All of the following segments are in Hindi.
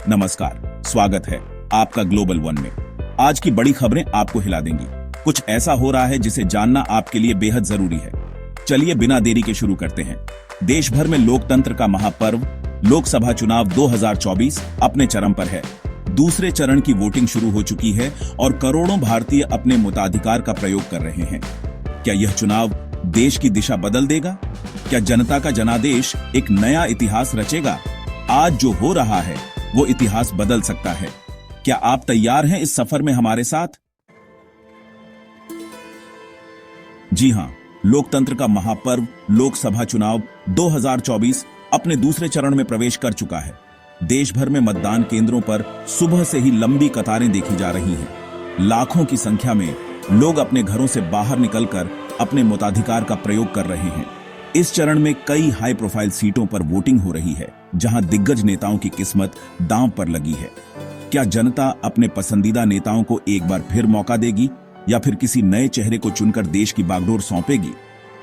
नमस्कार, स्वागत है आपका ग्लोबल वन में। आज की बड़ी खबरें आपको हिला देंगी। कुछ ऐसा हो रहा है जिसे जानना आपके लिए बेहद जरूरी है। चलिए बिना देरी के शुरू करते हैं। देश भर में लोकतंत्र का महापर्व लोकसभा चुनाव 2024 अपने चरम पर है। दूसरे चरण की वोटिंग शुरू हो चुकी है और करोड़ों भारतीय अपने मताधिकार का प्रयोग कर रहे हैं। क्या यह चुनाव देश की दिशा बदल देगा? क्या जनता का जनादेश एक नया इतिहास रचेगा? आज जो हो रहा है वो इतिहास बदल सकता है। क्या आप तैयार हैं इस सफर में हमारे साथ? जी हां, लोकतंत्र का महापर्व लोकसभा चुनाव 2024 अपने दूसरे चरण में प्रवेश कर चुका है। देश भर में मतदान केंद्रों पर सुबह से ही लंबी कतारें देखी जा रही हैं। लाखों की संख्या में लोग अपने घरों से बाहर निकलकर अपने मताधिकार का प्रयोग कर रहे हैं। इस चरण में कई हाई प्रोफाइल सीटों पर वोटिंग हो रही है, जहां दिग्गज नेताओं की किस्मत दांव पर लगी है। क्या जनता अपने पसंदीदा नेताओं को एक बार फिर मौका देगी या फिर किसी नए चेहरे को चुनकर देश की बागडोर सौंपेगी?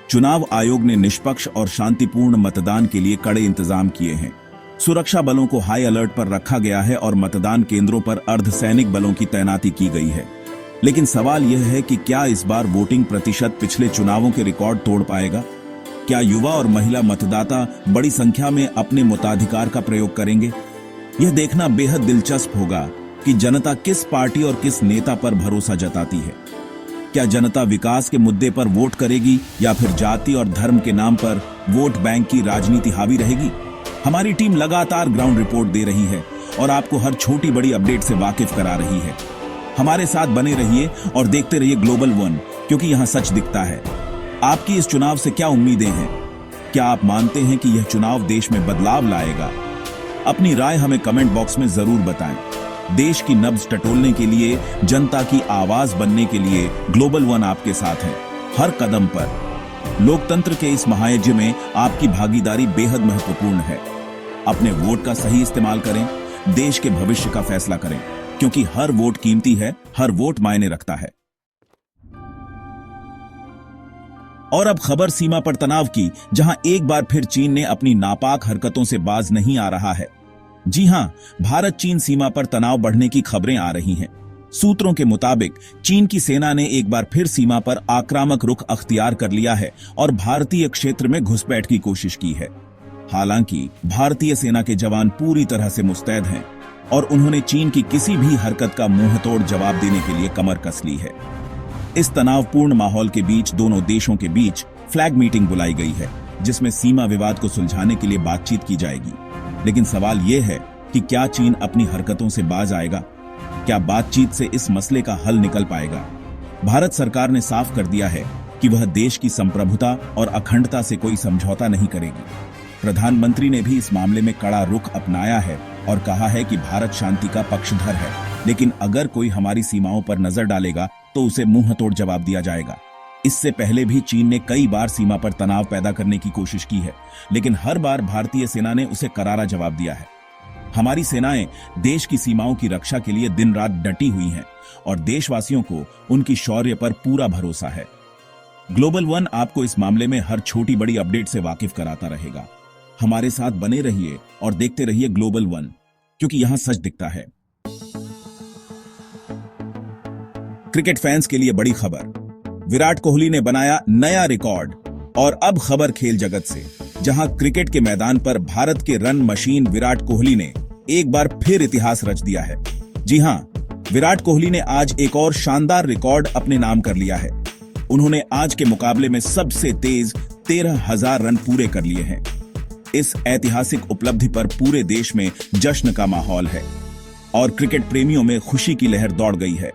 चुनाव आयोग ने निष्पक्ष और शांतिपूर्ण मतदान के लिए कड़े इंतजाम किए हैं। सुरक्षा बलों को हाई अलर्ट पर रखा गया है और मतदान केंद्रों पर अर्धसैनिक बलों की तैनाती की गई है। लेकिन सवाल यह है कि क्या इस बार वोटिंग प्रतिशत पिछले चुनावों के रिकॉर्ड तोड़ पाएगा? क्या युवा और महिला मतदाता बड़ी संख्या में अपने मताधिकार का प्रयोग करेंगे? यह देखना बेहद दिलचस्प होगा कि जनता किस पार्टी और किस नेता पर भरोसा जताती है। क्या जनता विकास के मुद्दे पर वोट करेगी या फिर जाति और धर्म के नाम पर वोट बैंक की राजनीति हावी रहेगी? हमारी टीम लगातार ग्राउंड रिपोर्ट दे रही है और आपको हर छोटी बड़ी अपडेट से वाकिफ करा रही है। हमारे साथ बने रहिए और देखते रहिए ग्लोबल वन, क्योंकि यहां सच दिखता है। आपकी इस चुनाव से क्या उम्मीदें हैं? क्या आप मानते हैं कि यह चुनाव देश में बदलाव लाएगा? अपनी राय हमें कमेंट बॉक्स में जरूर बताएं। देश की नब्ज टटोलने के लिए, जनता की आवाज बनने के लिए ग्लोबल वन आपके साथ है, हर कदम पर। लोकतंत्र के इस महायज्ञ में आपकी भागीदारी बेहद महत्वपूर्ण है। अपने वोट का सही इस्तेमाल करें, देश के भविष्य का फैसला करें, क्योंकि हर वोट कीमती है, हर वोट मायने रखता है। और अब खबर सीमा पर तनाव की, जहां एक बार फिर चीन ने अपनी नापाक हरकतों से बाज नहीं आ रहा है। जी हां, भारत चीन सीमा पर तनाव बढ़ने की खबरें आ रही हैं। सूत्रों के मुताबिक चीन की सेना ने एक बार फिर सीमा पर आक्रामक रुख अख्तियार कर लिया है और भारतीय क्षेत्र में घुसपैठ की कोशिश की है। हालांकि भारतीय सेना के जवान पूरी तरह से मुस्तैद हैं और उन्होंने चीन की किसी भी हरकत का मुंहतोड़ जवाब देने के लिए कमर कस ली है। इस तनावपूर्ण माहौल के बीच दोनों देशों के बीच फ्लैग मीटिंग बुलाई गई है, जिसमें सीमा विवाद को सुलझाने के लिए बातचीत की जाएगी। लेकिन सवाल यह है कि क्या चीन अपनी हरकतों से बाज आएगा? क्या बातचीत से इस मसले का हल निकल पाएगा? भारत सरकार ने साफ कर दिया है कि वह देश की संप्रभुता और अखंडता से कोई समझौता नहीं करेगी। प्रधानमंत्री ने भी इस मामले में कड़ा रुख अपनाया है और कहा है कि भारत शांति का पक्षधर है, लेकिन अगर कोई हमारी सीमाओं पर नजर डालेगा तो उसे मुंहतोड़ जवाब दिया जाएगा। इससे पहले भी चीन ने कई बार सीमा पर तनाव पैदा करने की कोशिश की है, लेकिन हर बार भारतीय सेना ने उसे करारा जवाब दिया है। हमारी सेनाएं देश की सीमाओं की रक्षा के लिए दिन रात डटी हुई हैं और देशवासियों को उनकी शौर्य पर पूरा भरोसा है। ग्लोबल वन आपको इस मामले में हर छोटी बड़ी अपडेट से वाकिफ कराता रहेगा। हमारे साथ बने रहिए और देखते रहिए ग्लोबल वन, क्योंकि यहां सच दिखता है। क्रिकेट फैंस के लिए बड़ी खबर, विराट कोहली ने बनाया नया रिकॉर्ड। और अब खबर खेल जगत से, जहां क्रिकेट के मैदान पर भारत के रन मशीन विराट कोहली ने एक बार फिर इतिहास रच दिया है। जी हां, विराट कोहली ने आज एक और शानदार रिकॉर्ड अपने नाम कर लिया है। उन्होंने आज के मुकाबले में सबसे तेज 13,000 रन पूरे कर लिए हैं। इस ऐतिहासिक उपलब्धि पर पूरे देश में जश्न का माहौल है और क्रिकेट प्रेमियों में खुशी की लहर दौड़ गई है।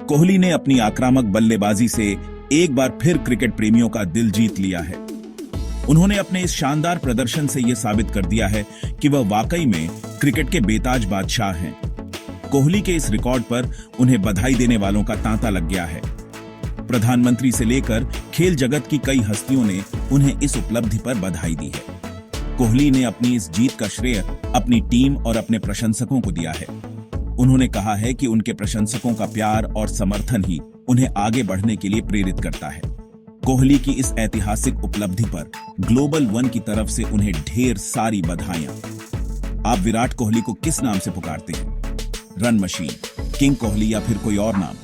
कोहली ने अपनी आक्रामक बल्लेबाजी से एक बार फिर क्रिकेट प्रेमियों का दिल जीत लिया है। उन्होंने अपने इस शानदार प्रदर्शन से यह साबित कर दिया है कि वह वाकई में क्रिकेट के बेताज बादशाह हैं। कोहली के इस रिकॉर्ड पर उन्हें बधाई देने वालों का तांता लग गया है। प्रधानमंत्री से लेकर खेल जगत की कई हस्तियों ने उन्हें इस उपलब्धि पर बधाई दी है। कोहली ने अपनी इस जीत का श्रेय अपनी टीम और अपने प्रशंसकों को दिया है। उन्होंने कहा है कि उनके प्रशंसकों का प्यार और समर्थन ही उन्हें आगे बढ़ने के लिए प्रेरित करता है। कोहली की इस ऐतिहासिक उपलब्धि पर ग्लोबल वन की तरफ से उन्हें ढेर सारी बधाइयां। आप विराट कोहली को किस नाम से पुकारते हैं? रन मशीन, किंग कोहली या फिर कोई और नाम?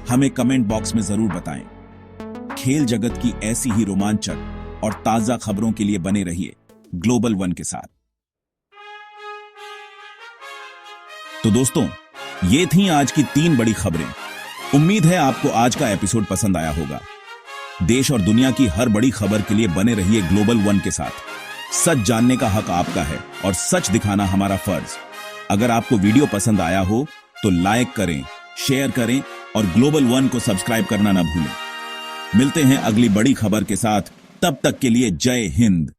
हमें कमेंट बॉक्स में जरूर बताएं। खेल जगत की ऐसी ही रोमांचक और ताजा खबरों के लिए बने रहिए ग्लोबल वन के साथ। तो दोस्तों, ये थी आज की 3 बड़ी खबरें। उम्मीद है आपको आज का एपिसोड पसंद आया होगा। देश और दुनिया की हर बड़ी खबर के लिए बने रहिए ग्लोबल वन के साथ। सच जानने का हक आपका है और सच दिखाना हमारा फर्ज। अगर आपको वीडियो पसंद आया हो तो लाइक करें, शेयर करें और ग्लोबल वन को सब्सक्राइब करना ना भूलें। मिलते हैं अगली बड़ी खबर के साथ। तब तक के लिए जय हिंद।